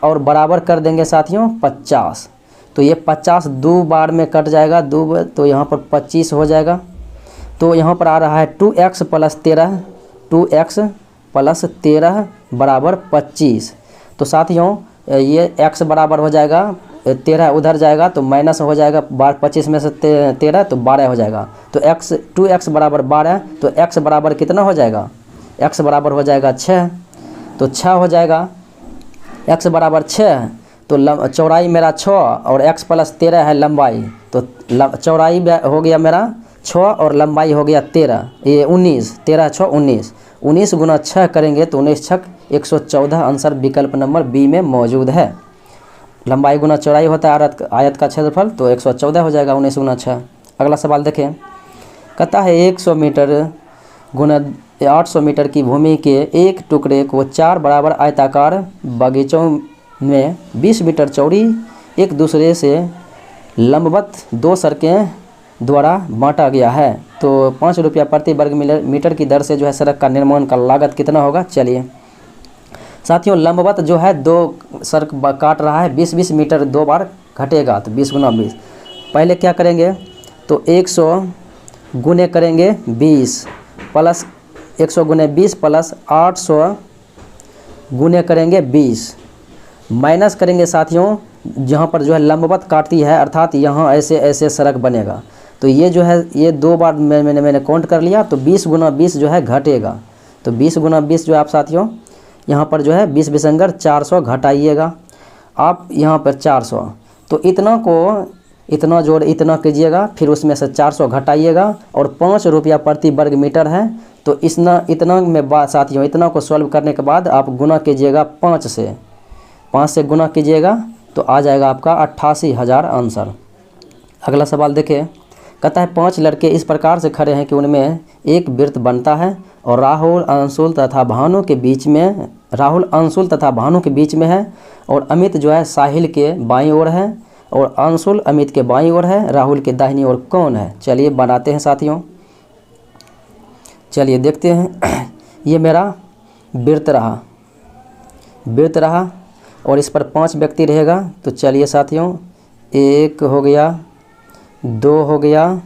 और बराबर कर देंगे साथियों 50। तो ये 50 2 बार में कट जाएगा, तो यहाँ पर 25 हो जाएगा। तो यहाँ पर आ रहा है 2x + 13, 2x + 13 बराबर 25। तो साथियों ये x बराबर हो जाएगा 13 उधर जाएगा तो माइनस हो जाएगा 25 में से 13 तो 12 हो जाएगा। तो 2x बराबर 12, तो x बराबर कितना हो जाएगा, x बराबर हो जाएगा 6। तो 6 हो जाएगा, x बराबर 6। तो चौड़ाई मेरा 6 और x + 13 है लंबाई, तो चौड़ाई हो गया मेरा 6 और लंबाई हो गया 13, ये 19, 13 6 19, 19 गुना 6 करेंगे तो 19 6 114। आंसर विकल्प नंबर बी में मौजूद है। लंबाई गुना चौड़ाई होता है आयत का क्षेत्रफल, तो 114 हो जाएगा 19 गुना 6। अगला सवाल देखें, कहता है 100 मीटर गुना 800 मीटर की भूमि के एक टुकड़े को 4 बराबर आयताकार बगीचों में 20 मीटर चौड़ी एक दूसरे से लंबवत 2 सड़कें द्वारा बांटा गया है। तो 5 रुपया प्रति वर्ग मीटर की दर से जो है सड़क का निर्माण का लागत कितना होगा। चलिए साथियों लंबवत जो है 2 सड़क काट रहा है, 20-20 मीटर 2 बार घटेगा, तो 20 गुना 20। पहले क्या करेंगे, तो 100 गुने करेंगे 20 प्लस 100 गुने 20 प्लस 800 गुने करेंगे 20, माइनस करेंगे साथियों जहाँ पर जो है लंबवत काटती है, अर्थात यहाँ ऐसे ऐसे सड़क बनेगा। तो ये जो है ये 2 बार मैंने काउंट कर लिया, तो 20 गुना 20 जो है घटेगा। तो 20 गुना 20 जो है आप साथियों यहाँ पर जो है 20 विसंगर 400 घटाइएगा आप यहाँ पर 400, तो इतना को इतना जोड़ इतना कीजिएगा, फिर उसमें से 400 घटाइएगा और 5 रुपया प्रति वर्ग मीटर है। तो इतना में बात साथियों, इतना को सॉल्व करने के बाद आप गुना कीजिएगा 5 से गुना कीजिएगा तो आ जाएगा आपका 88,000 आंसर। अगला सवाल देखिए, कहता है 5 लड़के इस प्रकार से खड़े हैं कि उनमें एक वृत्त बनता है और राहुल अंशुल तथा भानु के बीच में है, और अमित जो है साहिल के बाईं ओर है और अंशुल अमित के बाईं ओर है, राहुल के दाहिनी ओर कौन है। चलिए बनाते हैं साथियों। चलिए देखते हैं। ये मेरा वृत्त रहा और इस पर 5 व्यक्ति रहेगा। तो चलिए साथियों, 1 हो गया, 2 हो गया,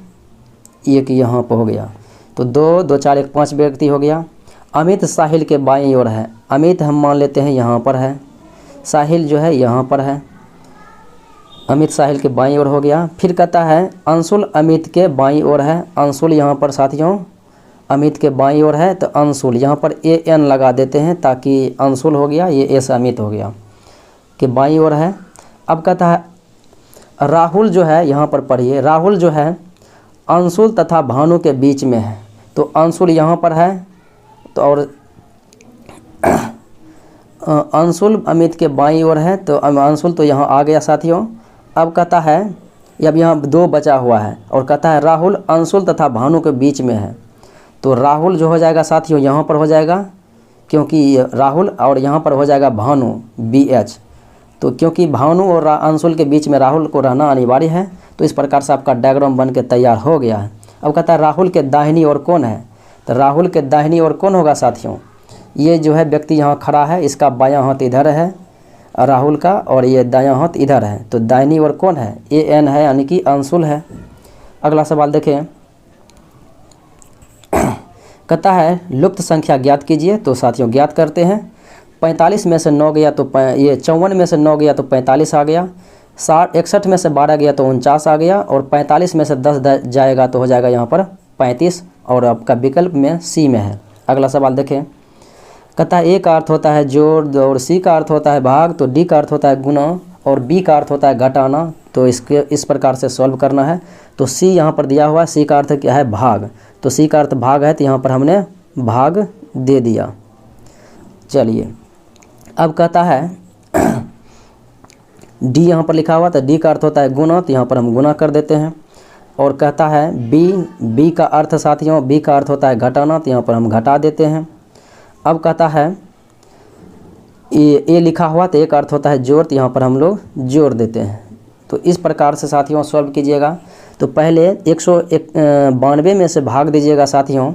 1 यहाँ पर हो गया। तो 2 2 4 1 5 व्यक्ति हो गया। अमित साहिल के बाईं ओर है। अमित हम मान लेते हैं यहाँ पर है, साहिल जो है यहाँ पर है। अमित साहिल के बाईं ओर हो गया। फिर कहता है अंशुल अमित के बाईं ओर है। अंशुल यहाँ पर साथियों अमित के बाईं ओर है, तो अंशुल यहाँ पर AN लगा देते हैं ताकि अंशुल हो गया, ये एस अमित हो गया, के बाईं ओर है। अब कहता है राहुल जो है, यहाँ पर पढ़िए, राहुल जो है अंशुल तथा भानु के बीच में है। तो अंशुल यहाँ पर है, तो और अंशुल अमित के बाईं ओर है, तो अंशुल तो यहाँ आ गया साथियों। अब कहता है, अब यहाँ 2 बचा हुआ है और कहता है राहुल अंशुल तथा भानु के बीच में है। तो राहुल जो हो जाएगा साथियों यहाँ पर हो जाएगा, क्योंकि राहुल, और यहाँ पर हो जाएगा भानु BH। तो क्योंकि भानु और अंशुल के बीच में राहुल को रहना अनिवार्य है, तो इस प्रकार से आपका डायग्राम बन के तैयार हो गया है। अब कहता है राहुल के दाहिनी ओर कौन है। तो राहुल के दाहिनी ओर कौन होगा साथियों, ये जो है व्यक्ति यहाँ खड़ा है, इसका बायां हाथ इधर है राहुल का, और ये दायां हाथ इधर है। तो दाहिनी ओर कौन है, AN है, यानी कि अंशुल है। अगला सवाल देखें। कहता है लुप्त संख्या ज्ञात कीजिए। तो साथियों ज्ञात करते हैं। 45 में से 9 गया तो ये 54 में से 9 गया तो 45 आ गया। 61 में से 12 गया तो 49 आ गया, और 45 में से 10 जाएगा तो हो जाएगा यहाँ पर 35, और आपका विकल्प में C में है। अगला सवाल देखें। कहता है A का अर्थ होता है जोड़, और C का अर्थ होता है भाग, तो D का अर्थ होता है गुना, और B का अर्थ होता है घटाना। तो इस प्रकार से सॉल्व करना है। तो C यहाँ पर दिया हुआ है, C का अर्थ क्या है, भाग। तो C का अर्थ भाग है, तो यहाँ पर हमने भाग दे दिया। चलिए अब कहता है D यहाँ पर लिखा हुआ, तो D का अर्थ होता है गुना, तो यहाँ पर हम गुना कर देते हैं। और कहता है B का अर्थ साथियों, B का अर्थ होता है घटाना, तो यहाँ पर हम घटा देते हैं। अब कहता है A लिखा हुआ, तो A का अर्थ होता है जोड़, तो यहाँ पर हम लोग जोड़ देते हैं। तो इस प्रकार से साथियों सॉल्व कीजिएगा। तो पहले 192 में से भाग दीजिएगा साथियों,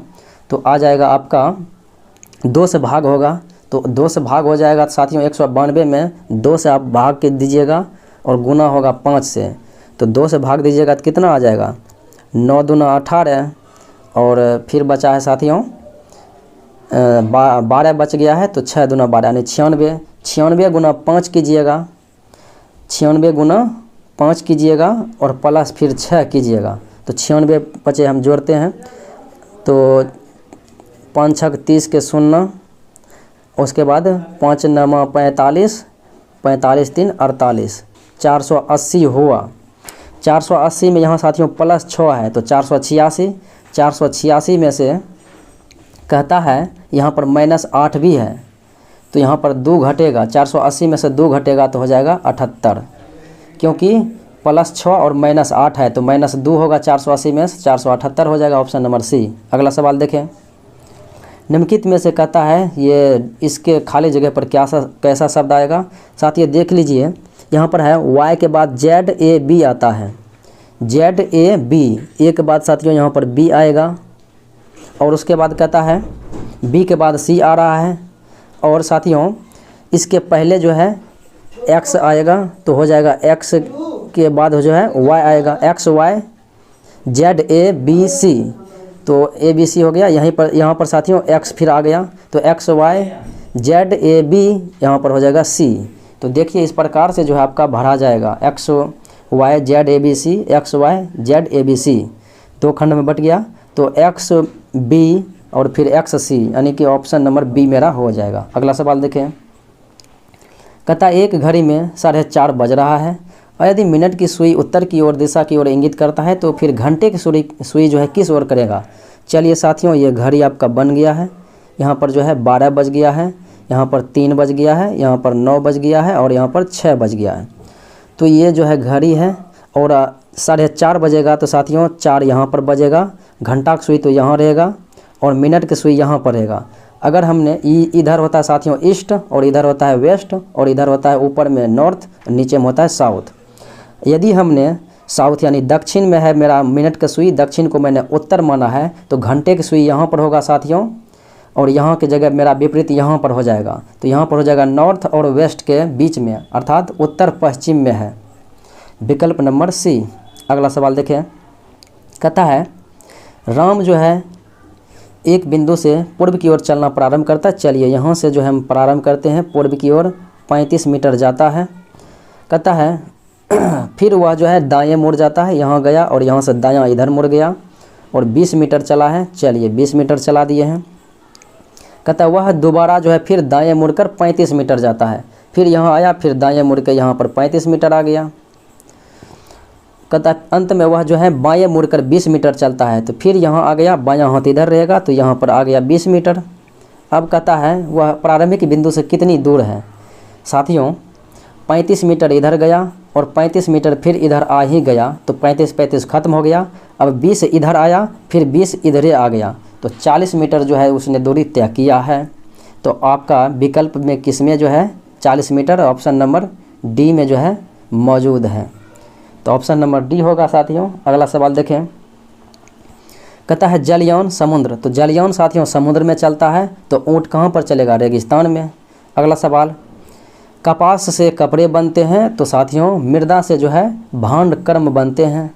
तो आ जाएगा आपका 2 से भाग होगा। तो 2 से भाग हो जाएगा साथियों, 192 में 2 से आप भाग के दीजिएगा, और गुना होगा 5 से। तो 2 से भाग दीजिएगा तो कितना आ जाएगा, 9 दूना 18, और फिर बचा है साथियों 12 बच गया है, तो 6 दूना 12 यानी 96। 96 गुना 5 कीजिएगा, 96 गुना 5 कीजिएगा, और प्लस फिर 6 कीजिएगा। तो 96 बचे, हम जोड़ते हैं। तो 5 6 30 के 0, उसके बाद 5 9 45, 45 3 48, 480 हुआ। 480 में यहाँ साथियों प्लस 6 है, तो 486। 486 में से कहता है यहाँ पर -8 भी है, तो यहाँ पर 2 घटेगा। 480 में से 2 घटेगा तो हो जाएगा 78, क्योंकि +6 और -8 है, तो -2 होगा 480 में से, 478 हो जाएगा। Option number C। अगला सवाल देखें। निम्नलिखित में से कहता है ये इसके खाली जगह पर कैसा शब्द आएगा। साथ ये देख लीजिए, यहाँ पर है Y के बाद ZAB आता है, ZAB, A के बाद साथियों यहाँ पर B आएगा, और उसके बाद कहता है B के बाद C आ रहा है, और साथियों इसके पहले जो है X आएगा, तो हो जाएगा X के बाद जो है Y आएगा, XY ZABC, तो ABC हो गया। यहाँ पर साथियों X फिर आ गया, तो XY ZAB यहाँ पर हो जाएगा C। तो देखिए इस प्रकार से जो है आपका भरा जाएगा, XY ZABC, XY ZABC 2 खंड में बट गया, तो XB और फिर XC, यानी कि ऑप्शन नंबर B मेरा हो जाएगा। अगला सवाल देखें। कहता है एक घड़ी में 4:30 बज रहा है, और यदि मिनट की सुई उत्तर की ओर दिशा की ओर इंगित करता है, तो फिर घंटे की सुई जो है किस ओर करेगा। चलिए साथियों ये घड़ी आपका बन गया है। यहाँ पर जो है 12 बज गया है, यहाँ पर 3 बज गया है, यहाँ पर 9 बज गया है, और यहाँ पर 6 बज गया है। तो ये जो है घड़ी है, और 4:30 बजेगा तो साथियों 4 यहाँ पर बजेगा, घंटा की सुई तो यहाँ रहेगा, और मिनट की सुई यहाँ पर रहेगा। अगर हमने इधर होता है साथियों ईस्ट, और इधर होता है वेस्ट, और इधर होता है ऊपर में नॉर्थ, नीचे में होता है साउथ। यदि हमने साउथ यानी दक्षिण में है मेरा मिनट का सुई, दक्षिण को मैंने उत्तर माना है, तो घंटे की सुई यहाँ पर होगा साथियों, और यहाँ की जगह मेरा विपरीत यहाँ पर हो जाएगा। तो यहाँ पर हो जाएगा नॉर्थ और वेस्ट के बीच में, अर्थात उत्तर पश्चिम में है, विकल्प नंबर सी। अगला सवाल देखें, कहता है राम जो है एक बिंदु से पूर्व की ओर चलना प्रारंभ करता है। चलिए यहाँ से जो हम प्रारंभ करते हैं, पूर्व की ओर 35 मीटर जाता है। कहता है फिर वह जो है दाएं मुड़ जाता है, यहाँ गया और यहाँ से दायां इधर मुड़ गया और 20 मीटर चला है। चलिए 20 मीटर चला दिए हैं। कहता है वह दोबारा जो है फिर दाएं मुड़कर 35 मीटर जाता है, फिर यहाँ आया, फिर दाएं मुड़ के यहाँ पर 35 मीटर आ गया। कहता है अंत में वह जो है बाएं मुड़कर 20 मीटर चलता है, तो फिर यहाँ आ गया, बायां हाथ इधर रहेगा तो यहाँ पर आ गया 20 मीटर। अब कहता है वह प्रारंभिक बिंदु से कितनी दूर है। साथियों 35 मीटर इधर गया और 35 मीटर फिर इधर आ ही गया, तो 35 खत्म हो गया। अब 20 इधर आया, फिर 20 इधर आ गया, तो 40 मीटर जो है उसने दूरी तय किया है। तो आपका विकल्प में किसमें जो है 40 मीटर ऑप्शन नंबर डी में जो है मौजूद है, तो ऑप्शन नंबर डी होगा साथियों। अगला सवाल देखें, कहता है जलयान समुद्र, तो जलयान साथियों समुद्र में चलता है, तो ऊँट कहाँ पर चलेगा, रेगिस्तान में। अगला सवाल, कपास से कपड़े बनते हैं, तो साथियों मृदा से जो है भांड कर्म बनते हैं।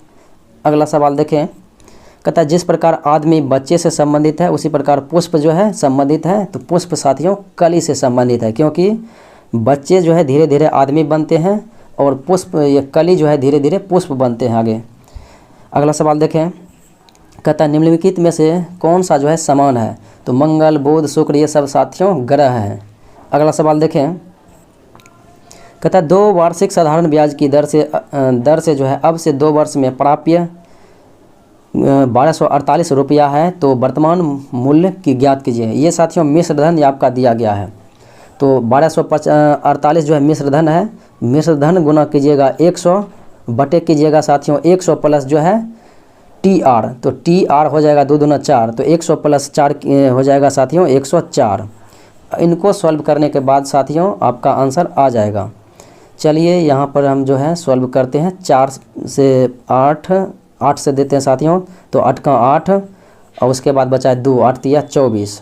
अगला सवाल देखें, कहता है जिस प्रकार आदमी बच्चे से संबंधित है उसी प्रकार पुष्प जो है संबंधित है, तो पुष्प साथियों कली से संबंधित है, क्योंकि बच्चे जो है धीरे धीरे आदमी बनते हैं और पुष्प ये कली जो है धीरे धीरे पुष्प बनते हैं आगे। अगला सवाल देखें, कहता है निम्नलिखित में से कौन सा जो है समान है, तो मंगल बुध शुक्र ये सब साथियों ग्रह हैं। अगला सवाल देखें, कहता है 2 वार्षिक साधारण ब्याज की दर से जो है अब से 2 वर्ष में प्राप्य 1248 रुपया है, तो वर्तमान मूल्य की ज्ञात कीजिए। ये साथियों मिश्र धन आपका दिया गया है, तो 1248 जो है मिश्र धन है, मिश्र धन गुना कीजिएगा 100 बटे कीजिएगा साथियों 100 प्लस जो है TR, तो TR हो जाएगा 2 दूना 4, तो 100 प्लस 4 हो जाएगा साथियों 104। इनको सॉल्व करने के बाद साथियों आपका आंसर आ जाएगा। चलिए यहाँ पर हम जो है सॉल्व करते हैं। 4 से 8 से देते हैं साथियों, तो 8 का 8 और उसके बाद बचा है 2, 8 तिया 24।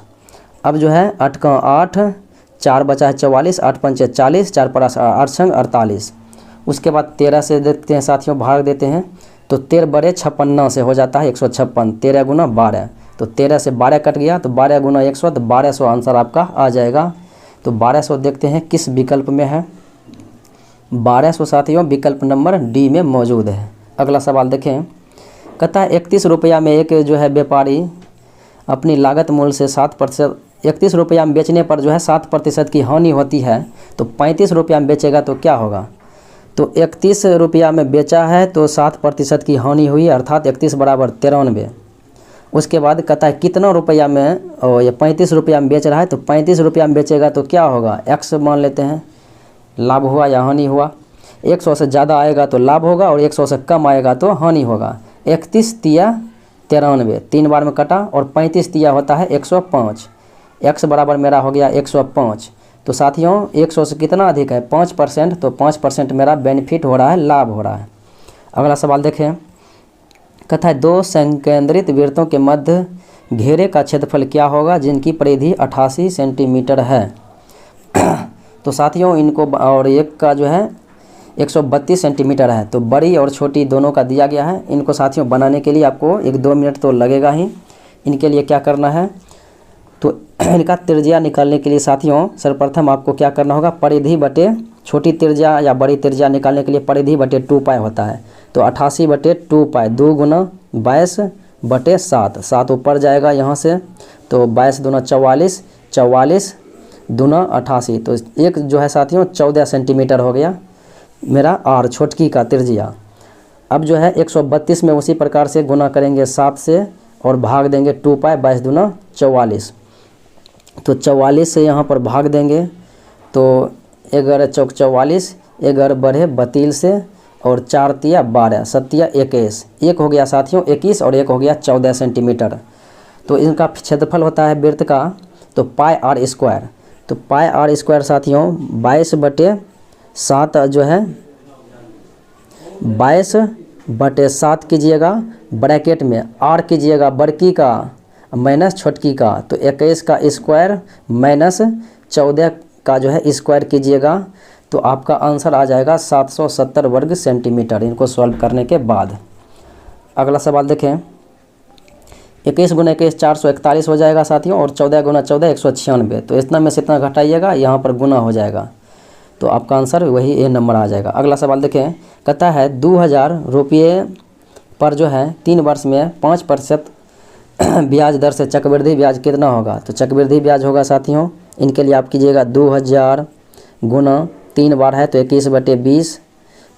अब जो है 8 का 8, 4 बचा है 44, 8 पंचे 40, 4 पर 8 संग 48। उसके बाद 13 से देते हैं साथियों, भाग देते हैं, तो 13 बड़े 56 से हो जाता है 156, 13 गुना 12, तो 13 से 12 कट गया, तो 12 गुना 100, तो 1200 आंसर आपका आ जाएगा। तो 1200 देखते हैं किस विकल्प में है। 1200 साथियों विकल्प नंबर डी में मौजूद है। अगला सवाल देखें, कहता है 31 रुपया में एक जो है व्यापारी अपनी लागत मूल्य से 7%, 31 रुपया में बेचने पर जो है 7% की हानि होती है, तो 35 रुपया में बेचेगा तो क्या होगा। तो 31 रुपया में बेचा है तो 7% की हानि हुई, अर्थात 31 बराबर 93। उसके बाद कहता है कितना रुपया में, और ये 35 रुपया में बेच रहा है, तो 35 रुपया में बेचेगा तो क्या होगा, x मान लेते हैं, लाभ हुआ या हानि हुआ। 100 से ज़्यादा आएगा तो लाभ होगा और 100 से कम आएगा तो हानि होगा। 31 तिया 93, 3 बार में कटा, और 35 तिया होता है 105, x बराबर मेरा हो गया 105। तो साथियों 100 से कितना अधिक है 5%, तो 5% मेरा बेनिफिट हो रहा है, लाभ हो रहा है। अगला सवाल देखें, कहता है 2 संकेंद्रित वृत्तों के मध्य घेरे का क्षेत्रफल क्या होगा जिनकी परिधि 88 सेंटीमीटर है। तो साथियों इनको, और एक का जो है 132 सेंटीमीटर है, तो बड़ी और छोटी दोनों का दिया गया है। इनको साथियों बनाने के लिए आपको 1-2 मिनट तो लगेगा ही। इनके लिए क्या करना है, तो इनका त्रिज्या निकालने के लिए साथियों सर्वप्रथम आपको क्या करना होगा, परिधि बटे छोटी त्रिज्या या बड़ी त्रिज्या निकालने के लिए परिधि बटे 2 पाई होता है, तो 88 बटे 2 पाई, 2 गुना 22 बटे 7, 7 ऊपर जाएगा यहाँ से, तो 22 दूना 44, 44 दूना 88, तो एक जो है साथियों 14 सेंटीमीटर हो गया मेरा R छोटकी का त्रिज्या। अब जो है 132 में उसी प्रकार से गुना करेंगे 7 से और भाग देंगे 2 पाई, 22 दूना 44, तो 44 से यहाँ पर भाग देंगे, तो 11 चौक 44, 11 बढ़े 32 से, और 4 तिया 12, 7 तिया 21, एक हो गया साथियों 21 और एक हो गया 14 सेंटीमीटर। तो इनका क्षेत्रफल होता है वृत्त का, तो पाई R स्क्वायर, तो पाई R स्क्वायर साथियों 22 बटे 7 जो है 22 बटे 7 कीजिएगा, ब्रैकेट में r कीजिएगा बड़की का माइनस छोटकी का, तो 21 का स्क्वायर माइनस 14 का जो है स्क्वायर कीजिएगा, तो आपका आंसर आ जाएगा 770 वर्ग सेंटीमीटर, इनको सॉल्व करने के बाद। अगला सवाल देखें, 21 गुना 21 441 हो जाएगा साथियों, और 14 गुना 14 196, तो इतना में से इतना घटाइएगा, यहाँ पर गुना हो जाएगा, तो आपका आंसर वही ए नंबर आ जाएगा। अगला सवाल देखें, कहता है 2000 रुपये पर जो है 3 वर्ष में 5% ब्याज दर से चक्रवृद्धि ब्याज कितना होगा, तो चक्रवृद्धि ब्याज होगा साथियों, इनके लिए आप कीजिएगा 2000 गुना 3 बार है तो 21/20,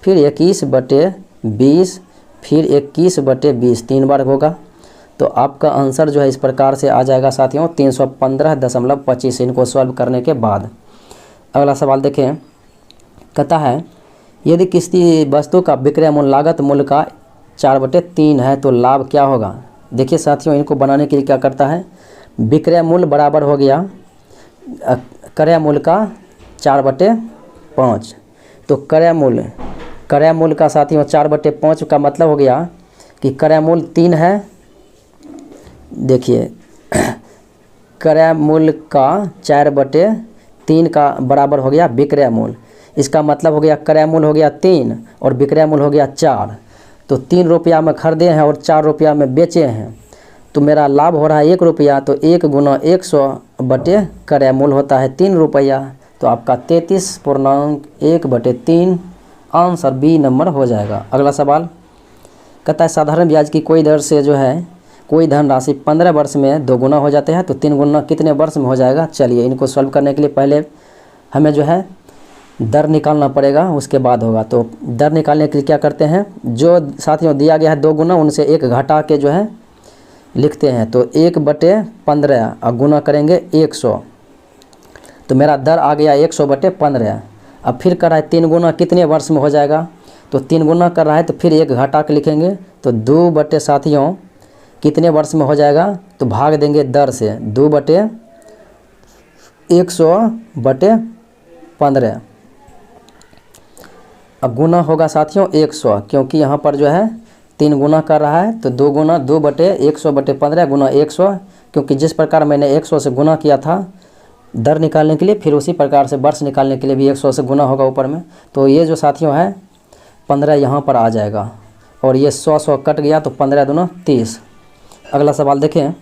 फिर 21/20, फिर 21/20 3 बार होगा, तो आपका आंसर जो है इस प्रकार से आ जाएगा साथियों 315.25, इनको सॉल्व करने के बाद। अगला सवाल देखें, कहता है यदि किसी वस्तु का विक्रय मूल्य लागत मूल्य का 4/3 है तो लाभ क्या होगा। देखिए साथियों, इनको बनाने के लिए क्या करता है, विक्रय मूल्य बराबर हो गया क्रय मूल्य का 4/5, तो क्रय मूल्य का साथियों 4/5 का मतलब हो गया कि क्रय मूल्य 3 है। देखिए क्रय मूल्य का 4/3 का बराबर हो गया विक्रय मूल्य, इसका मतलब हो गया क्रय मूल्य हो गया 3 और विक्रय मूल्य हो गया 4, तो 3 रुपया में खरीदे हैं और 4 रुपया में बेचे हैं, तो मेरा लाभ हो रहा है 1 रुपया, तो 1 गुना 100 बटे क्रय मूल्य होता है 3 रुपया, तो आपका 33.1/3 आंसर बी नंबर हो जाएगा। अगला सवाल कहता है साधारण ब्याज की कोई दर से जो है कोई धनराशि 15 वर्ष में 2 गुना हो जाते हैं, तो 3 गुना कितने वर्ष में हो जाएगा। चलिए इनको सॉल्व करने के लिए पहले हमें जो है दर निकालना पड़ेगा, उसके बाद होगा। तो दर निकालने के लिए क्या करते हैं, जो साथियों दिया गया है 2 गुना, उनसे 1 घटा के जो है लिखते हैं, तो 1/15 और गुना करेंगे 100, तो मेरा दर आ गया 100/15। अब फिर कर रहा है 3 गुना कितने वर्ष में हो जाएगा, तो 3 गुना कर रहा है तो फिर 1 घटा के लिखेंगे, तो 2 साथियों कितने वर्ष में हो जाएगा, तो भाग देंगे दर से 2/100/15, अब गुना होगा साथियों 100, क्योंकि यहाँ पर जो है 3 गुना कर रहा है, तो 2 गुना 2/100/15 गुना 100, क्योंकि जिस प्रकार मैंने 100 से गुना किया था दर निकालने के लिए, फिर उसी प्रकार से वर्ष निकालने के लिए भी 100 से गुना होगा ऊपर में, तो ये जो साथियों है 15 यहाँ पर आ जाएगा, और ये 100 कट गया, तो 15 दूना 30। अगला सवाल देखें,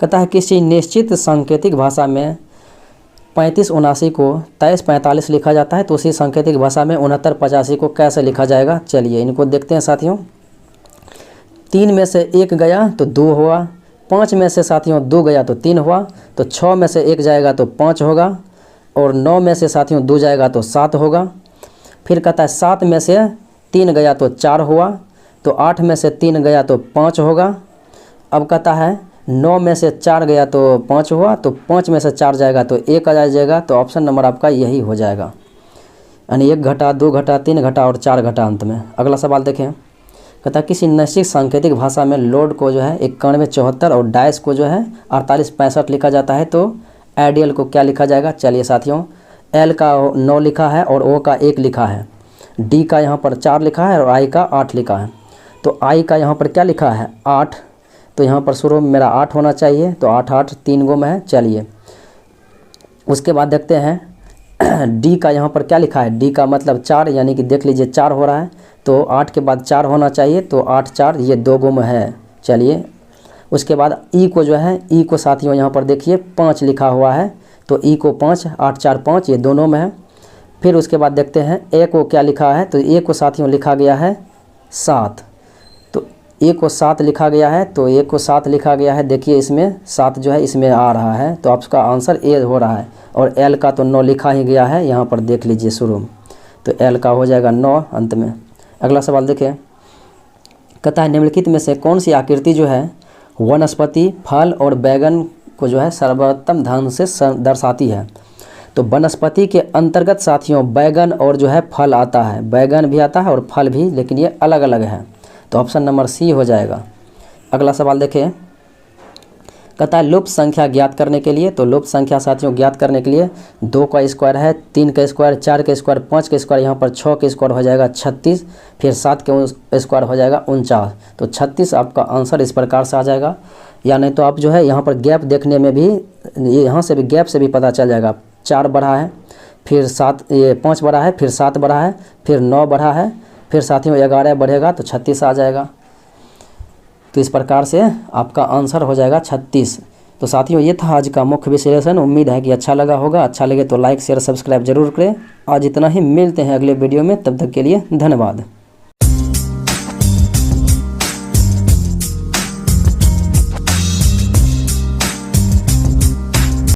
कहता है किसी निश्चित सांकेतिक भाषा में 3579 को 2345 लिखा जाता है, तो उसी सांकेतिक भाषा में 6985 को कैसे लिखा जाएगा। चलिए इनको देखते हैं साथियों, 3 में से 1 गया तो 2 हुआ, 5 में से साथियों 2 गया तो 3 हुआ, तो 6 में से 1 जाएगा तो 5 होगा, और 9 में से साथियों 2 जाएगा तो 7 होगा। फिर कहता है 7 में से 3 गया तो 4 हुआ, तो 8 में से 3 गया तो 5 होगा। अब कहता है 9 में से 4 गया तो 5 हुआ, तो 5 में से 4 जाएगा तो 1 आ जाएगा, तो ऑप्शन नंबर आपका यही हो जाएगा, यानी 1 घटा 2 घटा 3 घटा और 4 घटा अंत में। अगला सवाल देखें, कहता है किसी निश्चित सांकेतिक भाषा में लोड को जो है 9174 और डाइस को जो है 4865 लिखा जाता है, तो आइडियल को क्या लिखा जाएगा। चलिए साथियों, एल का 9 लिखा है और ओ का 1 लिखा है, डी का यहाँ पर 4 लिखा है और आई का 8 लिखा है, तो आई का यहाँ पर क्या लिखा है 8, तो यहाँ पर शुरू में मेरा 8 होना चाहिए, तो 8 8 3 गो में है। चलिए उसके बाद देखते हैं डी का यहाँ पर क्या लिखा है, डी का मतलब 4, यानी कि देख लीजिए 4 हो रहा है, तो 8 के बाद 4 होना चाहिए, तो 8 4 ये 2 गो में है। चलिए उसके बाद ई को जो है, ई को साथियों यहाँ पर देखिए 5 लिखा हुआ है, तो ई को 5 8 4 5 ये दोनों में है। फिर उसके बाद देखते हैं ए को क्या लिखा है, तो ए को साथियों लिखा गया है 7, तो ए को 7 लिखा गया है, तो ए को 7 लिखा गया है, देखिए इसमें 7 जो है इसमें आ रहा है, तो आपका आंसर ए हो रहा है। और एल का तो 9 लिखा ही गया है, यहाँ पर देख लीजिए शुरू में, तो एल का हो जाएगा 9 अंत में। अगला सवाल देखिए, कहता है निम्नलिखित में से कौन सी आकृति जो है वनस्पति फल और बैगन को जो है सर्वोत्तम ढंग से दर्शाती है। तो वनस्पति के अंतर्गत साथियों बैगन और जो है फल आता है, बैगन भी आता है और फल भी, लेकिन ये अलग अलग है, तो ऑप्शन नंबर सी हो जाएगा। अगला सवाल देखें, कहता है लुप्त संख्या ज्ञात करने के लिए। तो लुप्त संख्या साथियों ज्ञात करने के लिए 2 का स्क्वायर है, 3 का स्क्वायर, 4 का स्क्वायर, 5 का स्क्वायर, यहाँ पर 6 का स्क्वायर हो जाएगा 36, फिर 7 के स्क्वायर हो जाएगा 49। तो 36 आपका आंसर इस प्रकार से आ जाएगा। या नहीं तो आप जो है यहाँ पर गैप देखने में भी, ये यहाँ से भी गैप से भी पता चल जाएगा। 4 बढ़ा है, फिर 7, ये 5 बढ़ा है, फिर 7 बढ़ा है, फिर 9 बढ़ा है, फिर साथियों 11 बढ़ेगा तो 36 आ जाएगा। तो इस प्रकार से आपका आंसर हो जाएगा 36। तो साथियों ये था आज का मुख्य विश्लेषण। उम्मीद है कि अच्छा लगा होगा। अच्छा लगे तो लाइक शेयर सब्सक्राइब जरूर करें। आज इतना ही, मिलते हैं अगले वीडियो में, तब तक के लिए धन्यवाद।